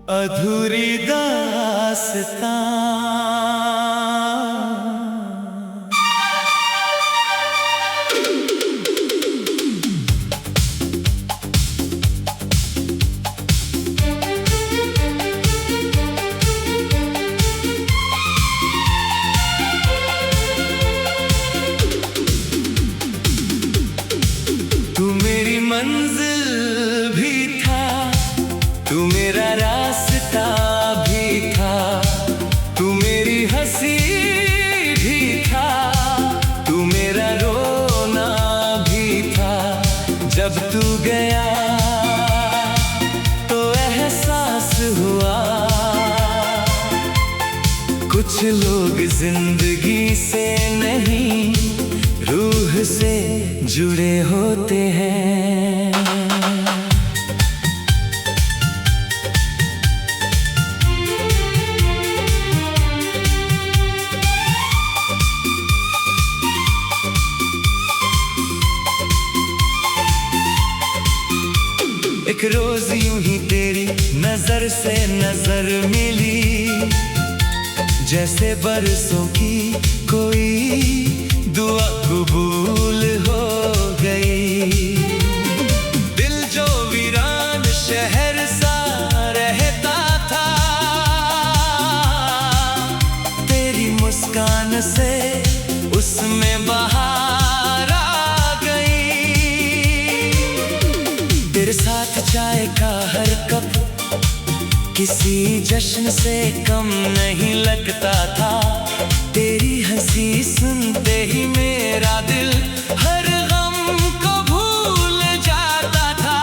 अधूरी दास्तां। तू मेरी मंजिल भी था, तू मेरा रास्ता भी था, तू मेरी हंसी भी था, तू मेरा रोना भी था। जब तू गया तो एहसास हुआ, कुछ लोग जिंदगी से नहीं रूह से जुड़े होते हैं। एक रोज यूं ही तेरी नजर से नजर मिली, जैसे बरसों की कोई दुआ कबूल हो गई। दिल जो वीरान शहर सा रहता था, तेरी मुस्कान से उसमें बहार आ गई। तेरे साथ चाय का हर कप किसी जश्न से कम नहीं लगता था। तेरी हंसी सुनते ही मेरा दिल हर गम को भूल जाता था।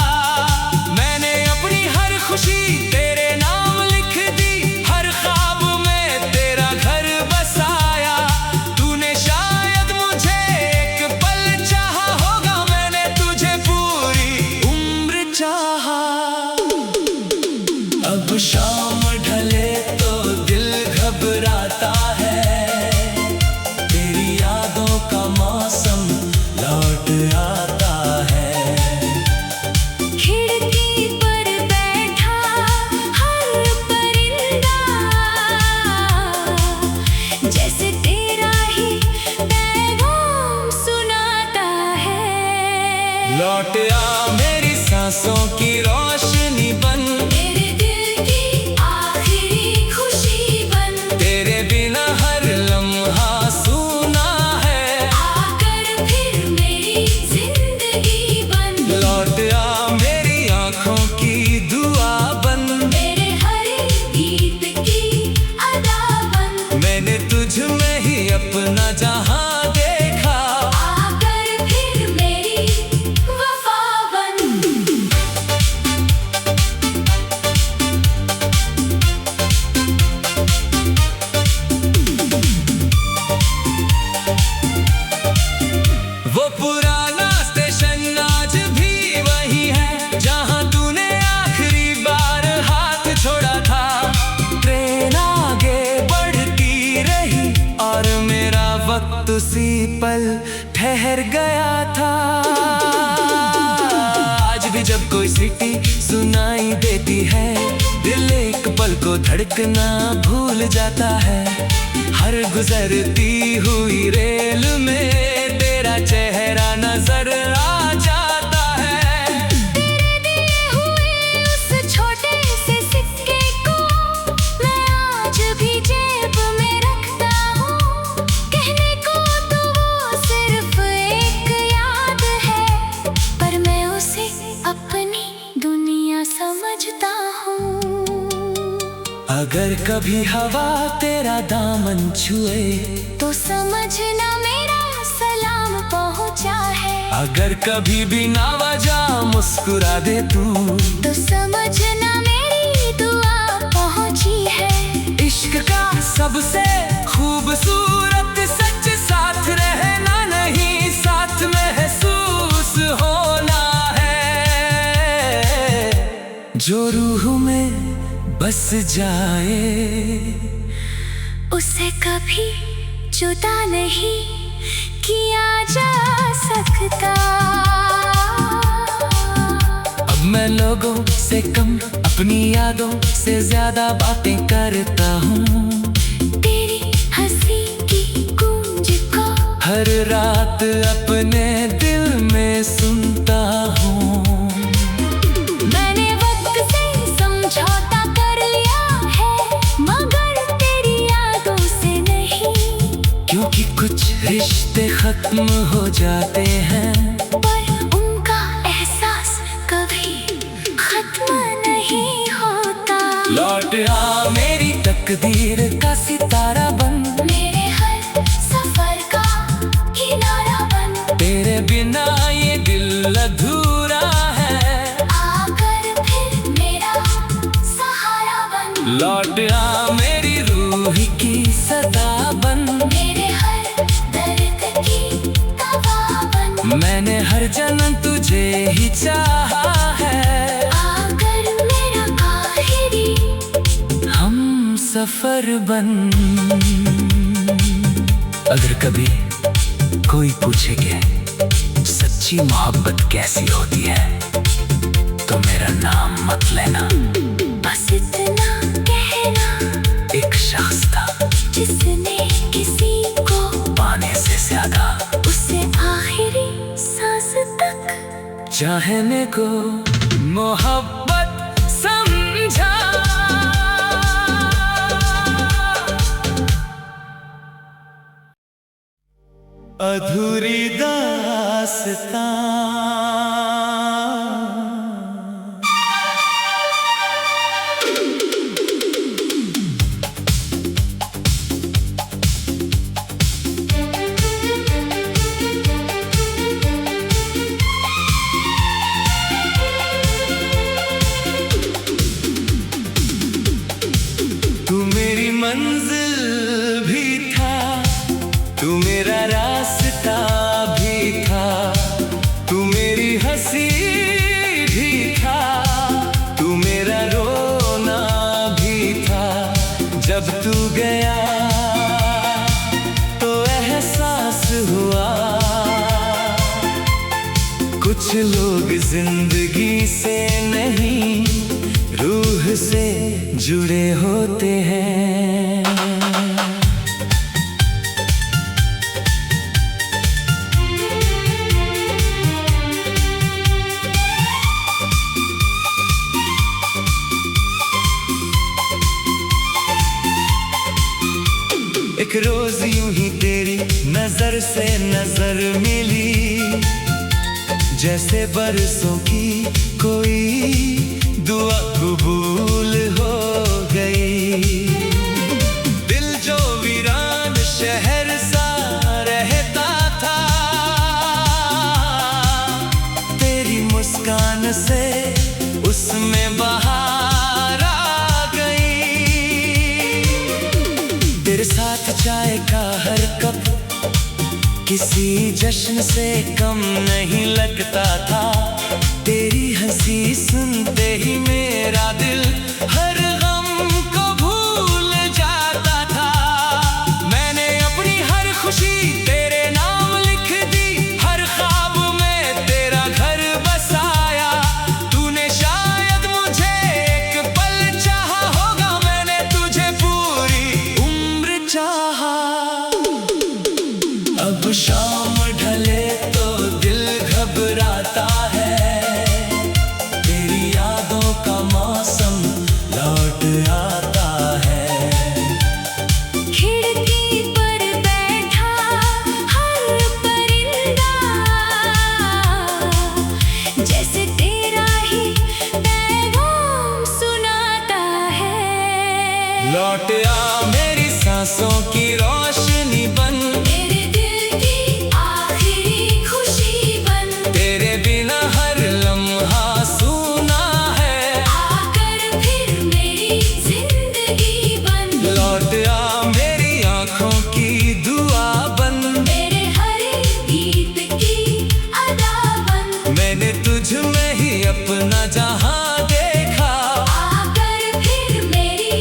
मैंने अपनी हर खुशी तेरे नाम लिख दी, हर ख्वाब में तेरा घर बसाया। तूने शायद मुझे एक पल चाहा होगा, मैंने तुझे पूरी उम्र चाहा। अब शाम ढले तो दिल घबराता है, तेरी यादों का मौसम लौट आता है। खिड़की पर बैठा हर परिंदा जैसे तेरा ही पैगाम सुनाता है। लौट आ मेरी सांसों की रोशनी बन, अपना जहां देखा, आकर फिर मेरी वफा बन। वो पुराना स्टेशन आज भी वही है, जहां तूने आखिरी बार हाथ छोड़ा था। ट्रेन आगे बढ़ती रही और मेरा वक्त उसी पल ठहर गया था। आज भी जब कोई सिटी सुनाई देती है, दिल एक पल को धड़कना भूल जाता है। हर गुजरती हुई रेल में तेरा चेहरा नजर आ जाता है। तेरे दिए हुए उस छोटे से सिक्के को मैं आज भी जेब में रखता हूँ। कहने को तो वो सिर्फ एक याद है, पर मैं उसे अपनी दुनिया समझता हूँ। अगर कभी हवा तेरा दामन छुए तो समझना मेरा सलाम पहुँचा है। अगर कभी भी ना वजह मुस्कुरा दे तू, तो समझना मेरी दुआ पहुँची है। इश्क का सबसे खूबसूरत सच साथ रहना नहीं, साथ महसूस होना है। जो रूह में बस जाए उसे कभी जुदा नहीं किया जा सकता। अब मैं लोगों से कम अपनी यादों से ज्यादा बातें करता हूँ। तेरी हंसी की गूंज को हर रात अपने दिल में सुनता हूँ। मैंने वक्त से समझौता कर लिया है, मगर तेरी यादों से नहीं। क्योंकि कुछ रिश्ते खत्म हो जाते हैं, पर उनका एहसास कभी खत्म नहीं होता। लौट आ मेरी तकदीर का सितारा बन, मेरे हर सफर का किनारा बन। तेरे बिना ये दिल अधूरा है, आकर फिर मेरा सहारा बन। लौट आ मेरी रूह की सदा बन। मेरे हर दर्द की दवा बन। मैंने हर जन्म तुझे ही चाहा है, आकर मेरा आखिरी हम सफर बन। अगर कभी कोई पूछे कि सच्ची मोहब्बत कैसी होती है, तो मेरा नाम मत लेना। बस इतना कहना, एक शख्स था जिसने किसी को पाने से ज्यादा उसे आखिरी सांस तक चाहने को मोहब्बत समझा। अधूरी दास्तां तू मेरी मंजिल भी था, तू मेरा रास्ता भी था, तू मेरी हंसी भी था, तू मेरा रोना भी था। जब तू गया तो एहसास हुआ, कुछ लोग जिंदगी से नहीं रूह से जुड़े होते हैं। एक रोज यूं ही तेरी नजर से नजर मिली, जैसे बरसों की कोई दुआ कबूल हो गई। दिल जो वीरान शहर सा रहता था, तेरी मुस्कान से उसमें बहार आ गई। तेरे साथ चाय का हर कप किसी जश्न से कम नहीं लगता था। तेरी हंसी सुनते ही मेरा दिल हर गम को भूल जाता था। मैंने अपनी हर खुशी तेरे नाम लिख दी, हर ख्वाब में तेरा घर बसाया। तूने शायद मुझे एक पल चाहा होगा, मैंने तुझे पूरी उम्र चाहा। अब शाम ढले तो दिल घबराता है, तेरी यादों का मौसम लौट आता है। खिड़की पर बैठा हर परिंदा जैसे तेरा ही पैगाम सुनाता है। लौट आ मेरी सांसों की रोशनी बन, मेरे दिल की आखिरी खुशी बन। तेरे बिना हर लम्हा सूना है, आकर फिर मेरी जिंदगी बन। लौट आ मेरी आंखों की दुआ बन, मेरे हर गीत की अदा बन। मैंने तुझ में ही अपना जहां देखा। आकर फिर मेरी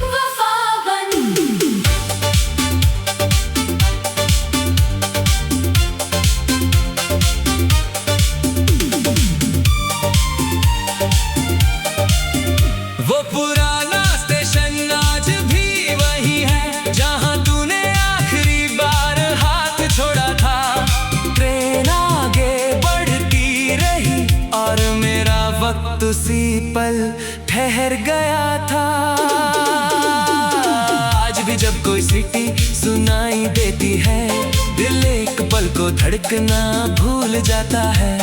वफा बन। वो पुराना स्टेशन आज भी वही है जहां तूने आखिरी बार हाथ छोड़ा था। ट्रेन आगे बढ़ती रही और मेरा वक्त उसी पल ठहर गया था। आज भी जब कोई सीटी सुनाई देती है, दिल एक पल को धड़कना भूल जाता है।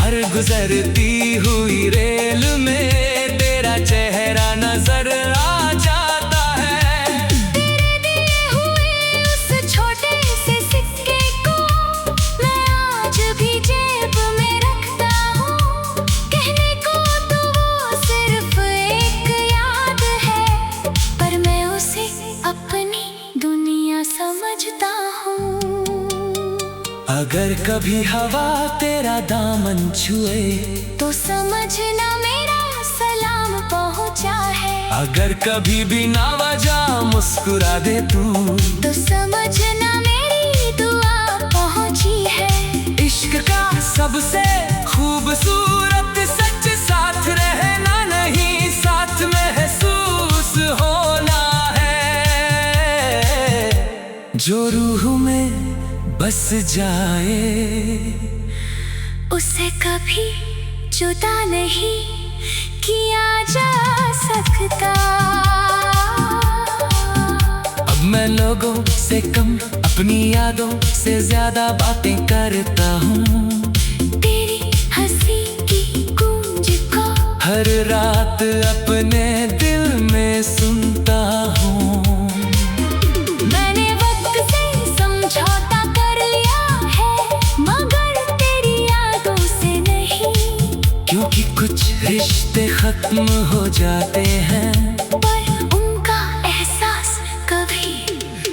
हर गुजरती हुई रेल में तेरा चेहरा नजर आ जाता है। तेरे दिए हुए उस छोटे से सिक्के को मैं आज भी जेब में रखता हूँ। कहने को तो वो सिर्फ एक याद है, पर मैं उसे अपनी दुनिया समझता हूँ। अगर कभी हवा तेरा दामन छुए तो समझना मेरा सलाम पहुँचा है। अगर कभी भी ना वजह मुस्कुरा दे तू तो समझना मेरी दुआ पहुँची है। इश्क का सबसे खूबसूरत सच साथ रहना नहीं, साथ महसूस होना है। जो रूह में बस जाए उसे कभी जुदा नहीं किया जा सकता। अब मैं लोगों से कम अपनी यादों से ज्यादा बातें करता हूँ। तेरी हंसी की गूंज को हर रात अपने दिल में सुनता हूँ। मैंने वक्त से समझौता कर लिया है, मगर तेरी यादों से नहीं। क्योंकि कुछ रिश्ते खत्म हो जाते हैं, पर उनका एहसास कभी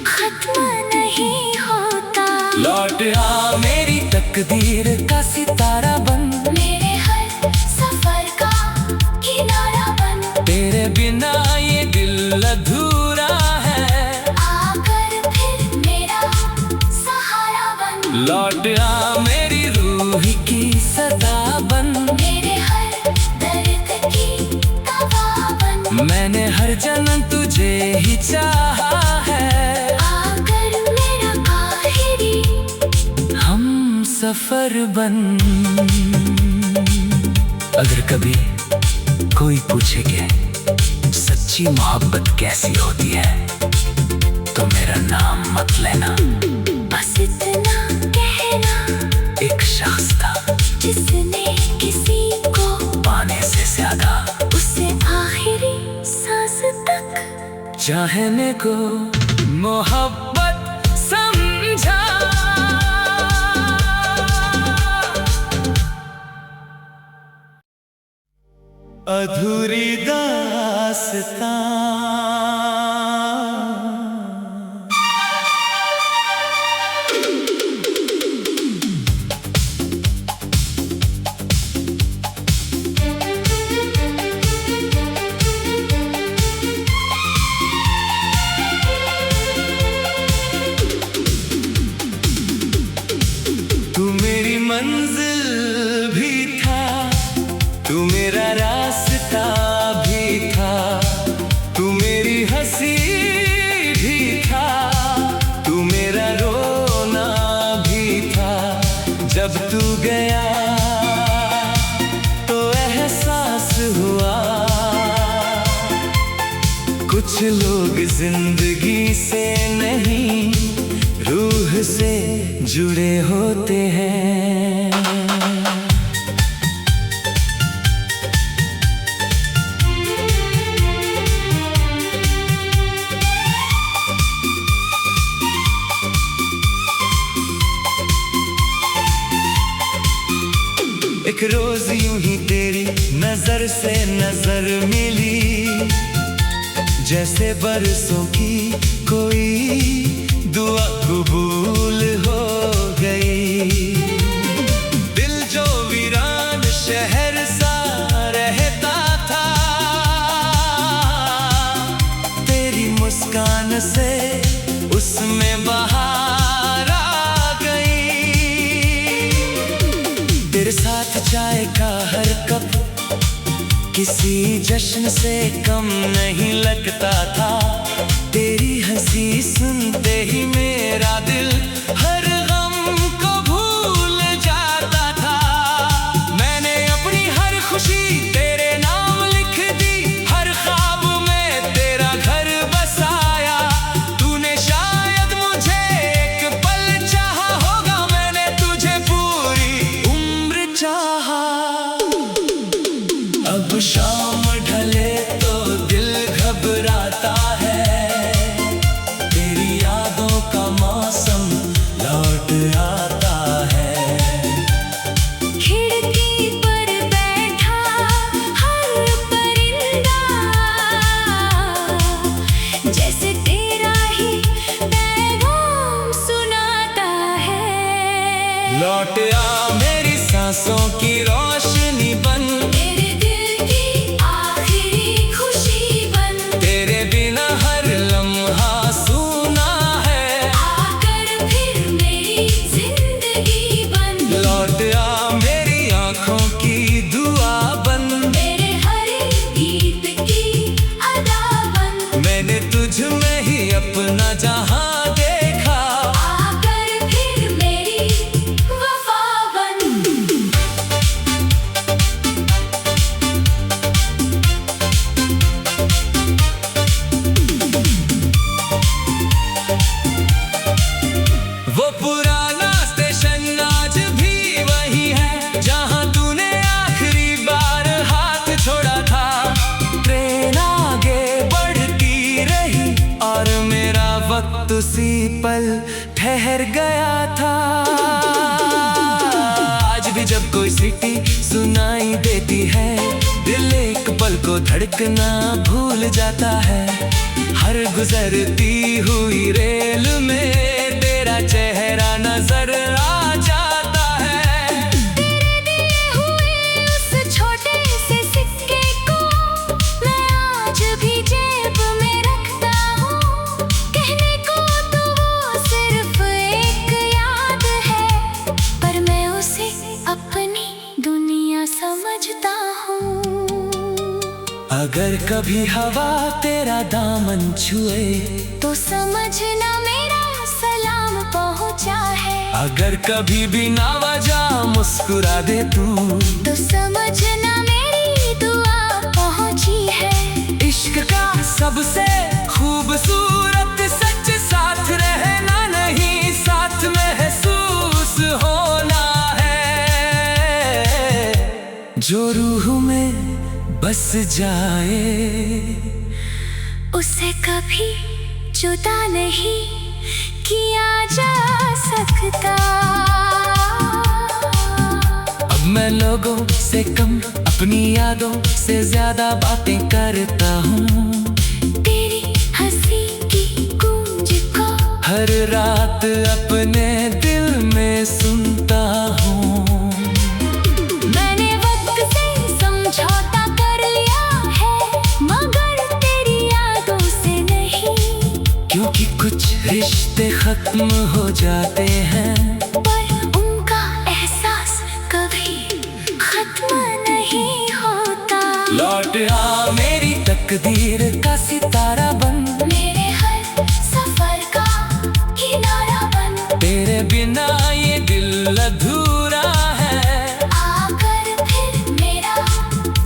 खत्म नहीं होता। लौट आ मेरी तकदीर का सितारा बन, मेरे हर सफर का किनारा बन। तेरे बिना ये दिल अधूरा है, आकर फिर मेरा सहारा बन। लौट आ मेरी रूह की सदा बन। मेरे हर दर्द की दवा बन। मैंने हर जन्म तुझे ही चाहा है, आकर मेरा आखिरी हम सफर बन। अगर कभी कोई पूछे कि सच्ची मोहब्बत कैसी होती है, तो मेरा नाम मत लेना। बस इतना कहना, एक शख्स था जिसने किसी को पाने से ज्यादा उसे आखिरी सांस तक चाहने को मोहब्बत समझा। अधूरी दास्तां तू मेरी मंजिल भी था, तू मेरा रास्ता भी था, तू मेरी हंसी भी था, तू मेरा रोना भी था। जब तू गया तो एहसास हुआ, कुछ लोग जिंदगी से नहीं रूह से जुड़े होते हैं। एक रोज यूं ही तेरी नजर से नजर मिली, जैसे बरसों की कोई दुआ कबूल हो गई। दिल जो वीरान शहर सा रहता था, तेरी मुस्कान से उसमें बहार आ गई। तेरे साथ चाय का हर कप किसी जश्न से कम नहीं लगता था। तेरी हंसी सुनते ही मेरा दिल हर गम को भूल जाता था। मैंने अपनी हर खुशी तेरे नाम लिख दी, हर ख्वाब में तेरा घर बसाया। तूने शायद मुझे एक पल चाहा होगा, मैंने तुझे पूरी उम्र चाहा। अब शाम ढले तो दिल घबराता है, तेरी यादों का मौसम लौट आता है। खिड़की पर बैठा हर परिंदा जैसे तेरा ही पैगाम सुनाता है। लौट आ मेरी सांसों की रोशनी बन, मेरे दिल की आखिरी खुशी बन। तेरे बिना हर लम्हा सूना है, आकर फिर मेरी जिंदगी बन। लौट आ मेरी आँखों की दुआ बन, मेरे हर गीत की अदा बन। मैंने तुझ में ही अपना जहां देखा। आकर फिर मेरी वफा बन। वो पुराना स्टेशन आज भी वही है, जहां तूने आखिरी बार हाथ छोड़ा था। ट्रेन आगे बढ़ती रही और मेरा वक्त उसी पल ठहर गया था। आज भी जब कोई सीटी सुनाई देती है, दिल एक पल को धड़कना भूल जाता है। हर गुजरती हुई रेल में तेरा चेहरा नजर आ जाता है। तेरे दिए हुए उस छोटे से सिक्के को मैं आज भी जेब में रखता हूँ। कहने को तो वो सिर्फ एक याद है, पर मैं उसे अपनी दुनिया समझता हूँ। अगर कभी हवा तेरा दामन छुए, तो समझना मेरा सलाम पहुँचा है। अगर कभी बिना वजह मुस्कुरा दे तू, तो समझना मेरी दुआ पहुँची है। इश्क का सबसे खूबसूरत सच साथ रहना नहीं, साथ महसूस होना है। जो रूह में बस जाए, उसे कभी जुदा नहीं किया जा सकता। अब मैं लोगों से कम अपनी यादों से ज्यादा बातें करता हूँ। तेरी हंसी की गूंज को हर रात अपने दिल में सुनता हूँ। मैंने वक्त से समझौता कर लिया है, मगर तेरी यादों से नहीं। क्योंकि कुछ रिश्ते खत्म हो जाते हैं, पर उनका एहसास कभी खत्म नहीं होता। लौट आ मेरी तकदीर का सितारा बन, मेरे हर सफर का किनारा बन। तेरे बिना ये दिल अधूरा है। आकर फिर मेरा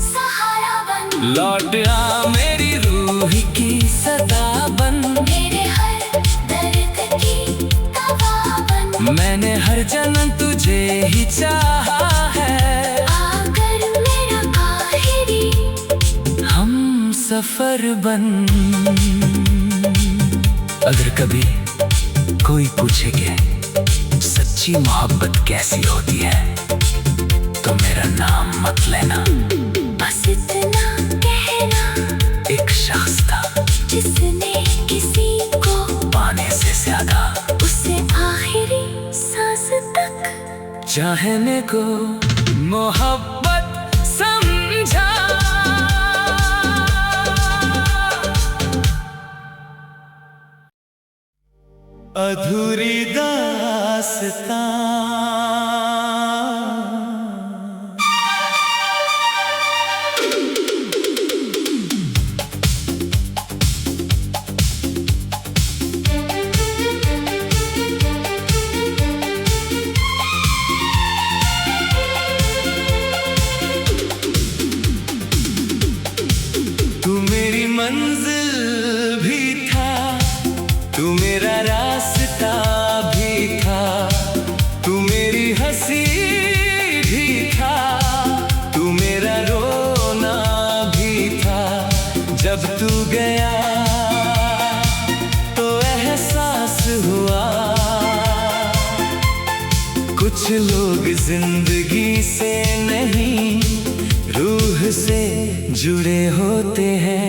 सहारा बन। लौट आ मेरी रूह की सदा बन, मेरे हर दर्द की दवा बन। मैंने हर जन्म तुझे ही चाहा है। आकर मेरा आखिरी हम सफर बन। अगर कभी कोई पूछे कि सच्ची मोहब्बत कैसी होती है, तो मेरा नाम मत लेना। बस इतना कहना, एक शख्स था जिसने किसी को पाने से ज्यादा उसे आखिरी सांस तक चाहने को मोहब्बत समझा। अधूरी दास्तां मंजिल भी था, तू मेरा रास्ता भी था, तू मेरी हंसी भी था, तू मेरा रोना भी था। जब तू गया तो एहसास हुआ, कुछ लोग जिंदगी से नहीं रूह से जुड़े होते हैं।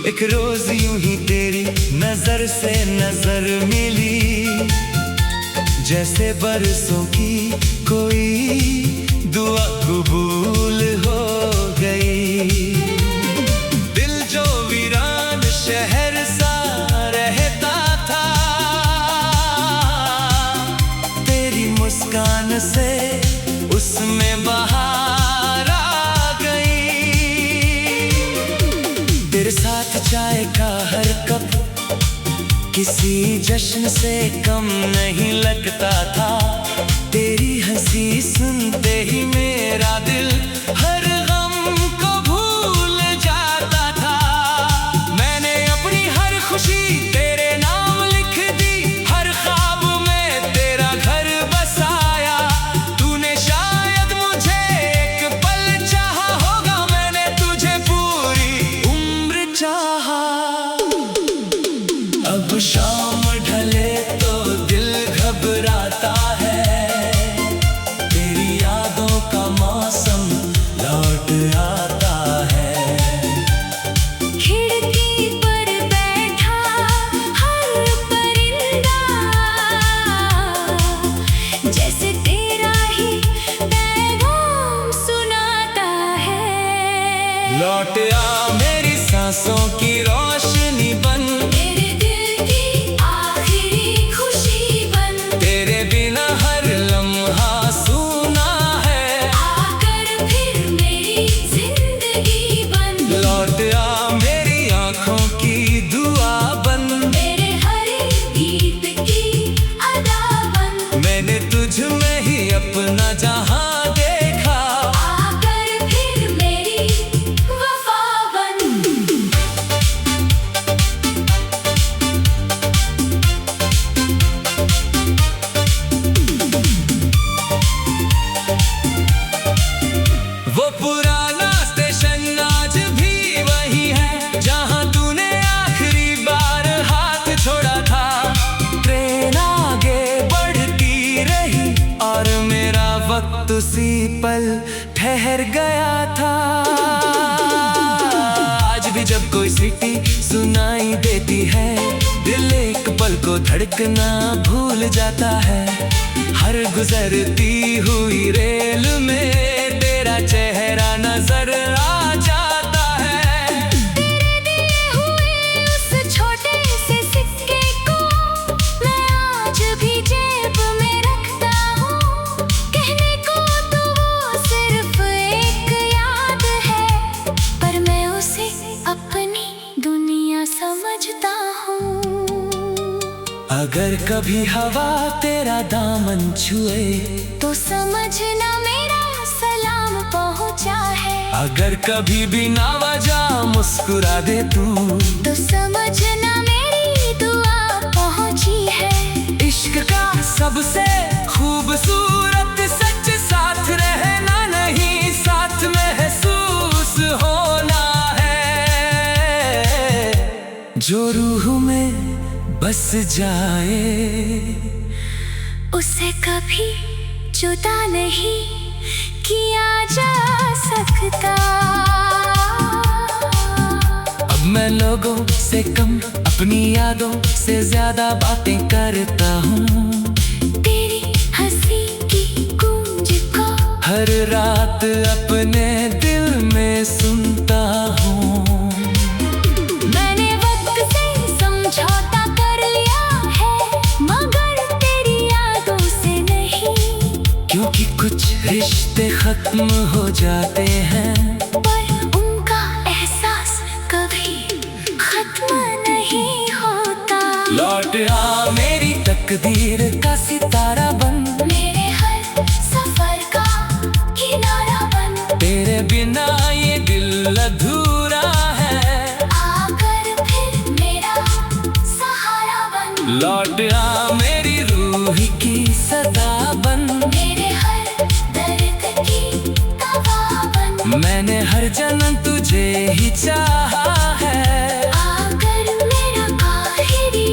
एक रोज यूं ही तेरी नजर से नजर मिली, जैसे बरसों की कोई दुआ कबूल हो गई। दिल जो वीरान शहर सा रहता था, तेरी मुस्कान से उसमें बहार आ गई। तेरे साथ चाय का हर कप किसी जश्न से कम नहीं लगता था। तेरी हंसी सुनते ही मेरा दिल हर गम को भूल जाता था। मैंने अपनी हर खुशी तेरे नाम लिख दी, हर ख्वाब में तेरा घर बसाया। तूने शायद मुझे एक पल चाहा होगा, मैंने तुझे पूरी उम्र चाहा। अब शाम ढले तो दिल घबराता है, तेरी यादों का मौसम लौट आता है। खिड़की पर बैठा हर परिंदा जैसे तेरा ही पैगाम सुनाता है। लौट आ मेरी सांसों की रोशनी बन, मेरे दिल की आखिरी खुशी बन। तेरे बिना हर लम्हा सूना है, आकर फिर मेरी जिंदगी बन। लौट आ मेरी आंखों की दुआ बन, मेरे हर गीत की अदा बन। मैंने तुझ में ही अपना जहां देखा। आकर फिर मेरी वफा बन। वो पुराना स्टेशन आज भी वही है, जहां तूने आखिरी बार हाथ छोड़ा था। ट्रेन आगे बढ़ती रही और मेरा वक्त उसी पल ठहर गया था। आज भी जब कोई सीटी सुनाई देती है, दिल एक पल को धड़कना भूल जाता है। हर गुजरती हुई रेल में तेरा चेहरा नजर आ जाता है। तेरे दिए हुए उस छोटे से सिक्के को मैं आज भी जेब में रखता हूँ। कहने को तो वो सिर्फ एक याद है, पर मैं उसे अपनी दुनिया समझता हूँ। अगर कभी हवा तेरा दामन छुए तो समझना मेरा सलाम पहुँचा है। अगर कभी भी ना वजह मुस्कुरा दे तू, तो समझना मेरी दुआ पहुँची है। इश्क का सबसे खूबसूरत सच साथ रहना नहीं, साथ महसूस होना है। जो रूह में बस जाए उसे कभी जुदा नहीं किया जा सकता। अब मैं लोगों से कम अपनी यादों से ज्यादा बातें करता हूँ। तेरी हंसी की गूंज को हर रात अपने दिल में सुनता हूँ। मैंने वक्त से समझौता कर लिया है, मगर तेरी यादों से नहीं। क्योंकि कुछ रिश्ते खत्म हो जाते हैं, पर उनका एहसास लौट आ मेरी तकदीर का सितारा बन, मेरे हर सफर का किनारा बन। तेरे बिना ये दिल अधूरा है, आकर फिर मेरा सहारा बन। लौट आ मेरी रूह की सदा बन, मेरे हर दर्द की दवा बन। मैंने हर जन्म तुझे ही चाहा है, आकर मेरा आखिरी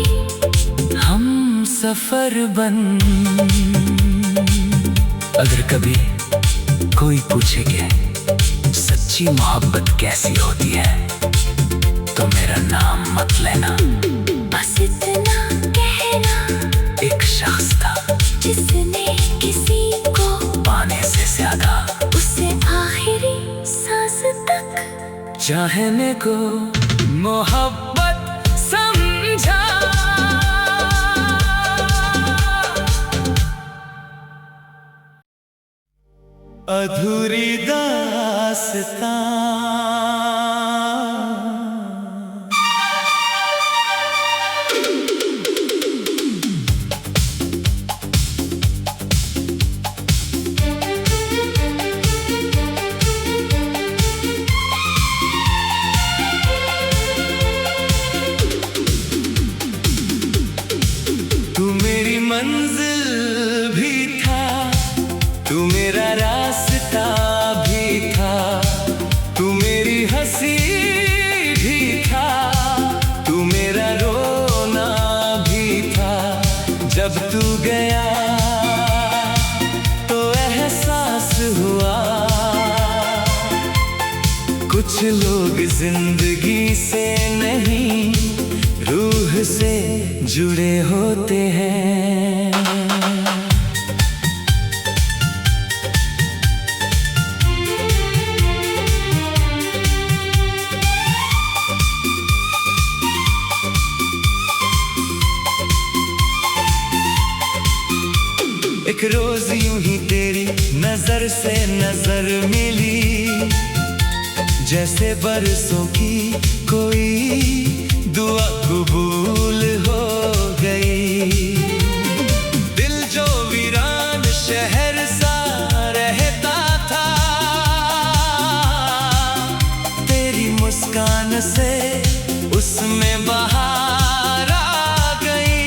हम सफर बन। अगर कभी कोई पूछे कि सच्ची मोहब्बत कैसी होती है, तो मेरा नाम मत लेना। बस इतना कहना, एक शख्स था जिसने किसी को पाने से ज्यादा उससे आखिरी सांस तक चाहने को मोहब्बत समझा। अधूरी दास्तां तू मेरी मंजिल भी था, तू मेरा रास्ता भी था, तू मेरी हंसी भी था, तू मेरा रोना भी था। जब तू गया तो एहसास हुआ, कुछ लोग जिंदगी से नहीं रूह से जुड़े होते हैं। एक रोज यूं ही तेरी नजर से नजर मिली, जैसे बरसों की कोई दुआ कबूल हो गई। दिल जो वीरान शहर सा रहता था, तेरी मुस्कान से उसमें बहार आ गई।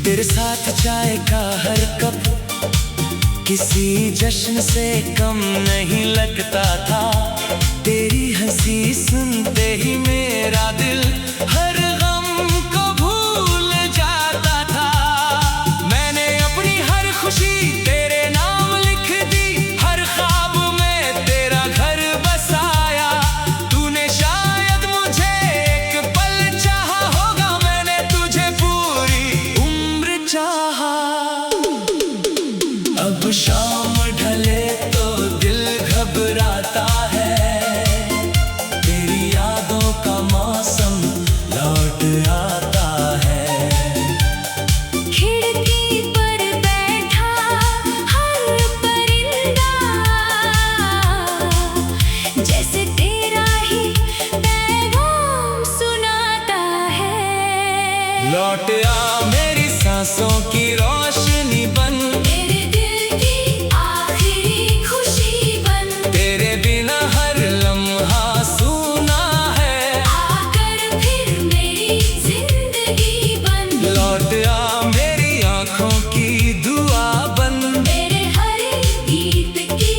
तेरे साथ चाय का हर कप किसी जश्न से कम नहीं लगता था, तेरी हंसी सुनते ही मेरा दिल हर गम को भूल जाता था। मैंने अपनी हर खुशी तेरे नाम लिख दी, हर ख्वाब में तेरा घर बसाया। तूने शायद मुझे एक पल चाहा होगा, मैंने तुझे पूरी उम्र चाहा। अब शाम ढले तो दिल घबराता है, तेरी यादों का मौसम लौट आता है। खिड़की पर बैठा हर परिंदा जैसे तेरा ही पैगाम सुनाता है। लौट आ मेरी सांसों की रोशनी बन, मेरे दिल की आखिरी खुशी बन। तेरे बिना हर लम्हा सूना है, आकर फिर मेरी जिंदगी बन। लौट आ मेरी आंखों की दुआ बन, मेरे हर गीत की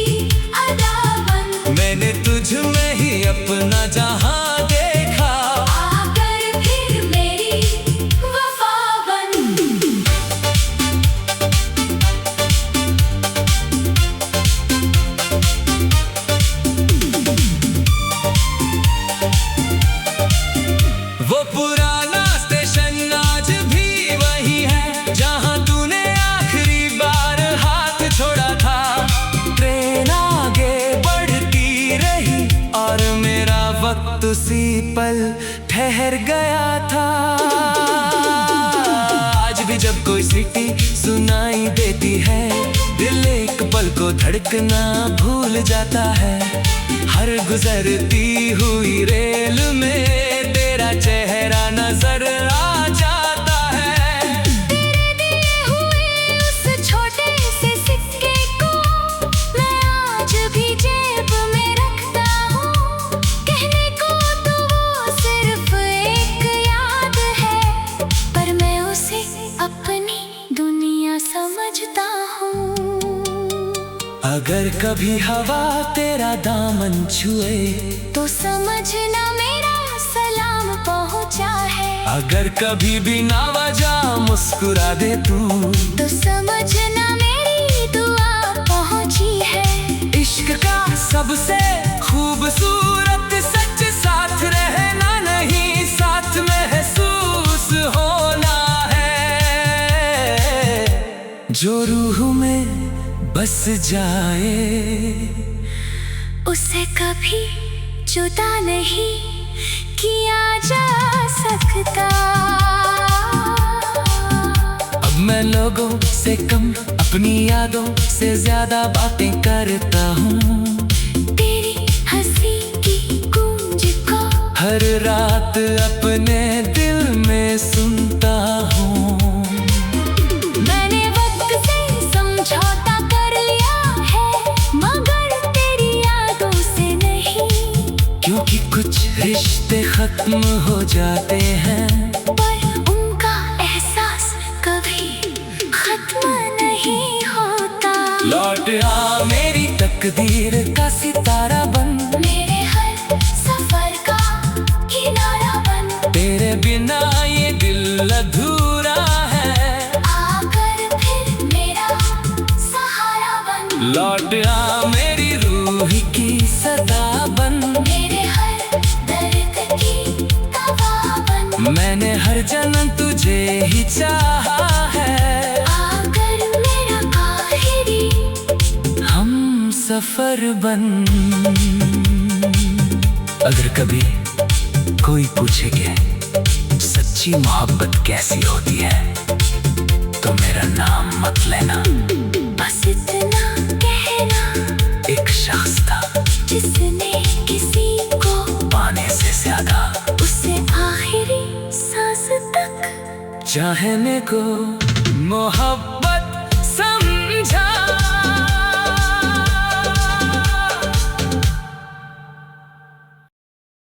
अदा बन। मैंने तुझ में ही अपना जहां देखा। आकर फिर मेरी वफा बन। वो पुराना स्टेशन आज भी वही है, जहां तूने आखिरी बार हाथ छोड़ा था। ट्रेन आगे बढ़ती रही और मेरा वक्त उसी पल ठहर गया था। आज भी जब कोई सीटी सुनाई देती है, दिल एक पल को धड़कना भूल जाता है। हर गुजरती हुई रेल में तेरा चेहरा नजर कभी हवा तेरा दामन छुए तो समझना मेरा सलाम पहुंचा है। अगर कभी भी ना वजह मुस्कुरा दे तू तो समझना मेरी दुआ पहुंची है। इश्क का सबसे खूबसूरत सच साथ रहना नहीं, साथ महसूस होना है। जो रूह में बस जाए उसे कभी जुदा नहीं किया जा सकता। अब मैं लोगों से कम अपनी यादों से ज्यादा बातें करता हूँ। तेरी हंसी की गूंज को हर रात अपने दिल में सुनता हूँ। मैंने वक्त से समझौता कर लिया है, मगर तेरी यादों से नहीं। क्योंकि कुछ रिश्ते खत्म हो जाते हैं, पर उनका एहसास कभी खत्म नहीं होता। लौट आ मेरी तकदीर का सितारा बन, मेरे हर सफर का किनारा बन। तेरे बिना ये दिल अधूरा है, आकर फिर मेरा सहारा बन। लौट आ मेरी रूह की सदा बन। मेरे हर दर्द की दवा बन। मैंने हर जन्म तुझे ही चाहा है, आकर मेरा आखिरी हम सफर बन। अगर कभी कोई पूछे कि सच्ची मोहब्बत कैसी होती है, तो मेरा नाम मत लेना। बस इतना कहना, एक शख्स था जिसने किसी को पाने से ज्यादा उसे आखिरी सांस तक चाहने को मोहब्बत